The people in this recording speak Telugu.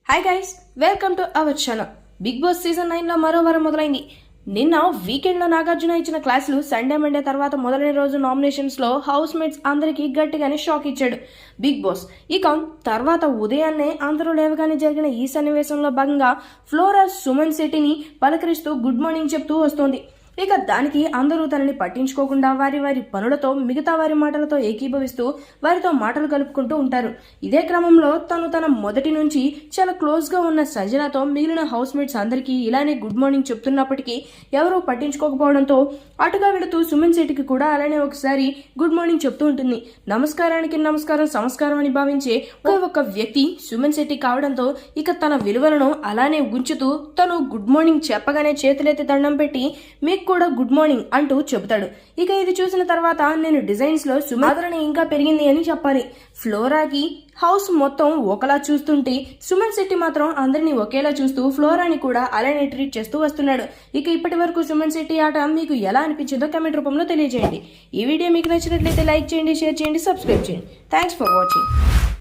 Hi guys, welcome to our channel. Bigg Boss season 9లో మరో వారం మొదలైంది. నిన్న వీకెండ్లో నాగార్జున ఇచ్చిన క్లాసులు సండే మండే తర్వాత మొదలైన రోజు నామినేషన్స్లో హౌస్ మేట్స్ అందరికీ గట్టిగానే షాక్ ఇచ్చాడు బిగ్ బాస్. ఇక తర్వాత ఉదయాన్నే అందరూ లేవగానే జరిగిన ఈ సన్నివేశంలో భాగంగా ఫ్లోరా సుమన్ శెట్టిని పలకరిస్తూ గుడ్ మార్నింగ్ చెప్తూ వస్తోంది. ఇక దానికి అందరూ తనని పట్టించుకోకుండా వారి వారి పనులతో మిగతా వారి మాటలతో ఏకీభవిస్తూ వారితో మాటలు కలుపుకుంటూ ఉంటారు. ఇదే క్రమంలో తన మొదటి నుంచి చాలా క్లోజ్గా ఉన్న సజనాతో మిగిలిన హౌస్ మేట్స్ అందరికీ ఇలానే గుడ్ మార్నింగ్ చెప్తున్నప్పటికీ ఎవరూ పట్టించుకోకపోవడంతో అటుగా వెళుతూ సుమన్ శెట్టికి కూడా అలానే ఒకసారి గుడ్ మార్నింగ్ చెప్తూ ఉంటుంది. నమస్కారానికి నమస్కారం సంస్కారం అని భావించే ఒక వ్యక్తి సుమన్ శెట్టి కావడంతో ఇక తన విలువలను అలానే ఉంచుతూ తను గుడ్ మార్నింగ్ చెప్పగానే చేతులెత్తి దండం పెట్టి మీకు కూడా గుడ్ మార్నింగ్ అంటూ చెబుతాడు. ఇక ఇది చూసిన తర్వాత నేను డిజైన్స్ లో సుమాధరణ ఇంకా పెరిగింది అని చెప్పాలి. ఫ్లోరాకి హౌస్ మొత్తం ఒకలా చూస్తుంటే సుమన్ శెట్టి మాత్రం అందరినీ ఒకేలా చూస్తూ ఫ్లోరాని కూడా అలానే ట్రీట్ చేస్తూ వస్తున్నాడు. ఇక ఇప్పటి వరకు సుమన్ శెట్టి ఆట మీకు ఎలా అనిపించిందో కామెంట్ రూపంలో తెలియజేయండి. ఈ వీడియో మీకు నచ్చినట్లయితే లైక్ చేయండి, షేర్ చేయండి, సబ్స్క్రైబ్ చేయండి. Thanks for watching.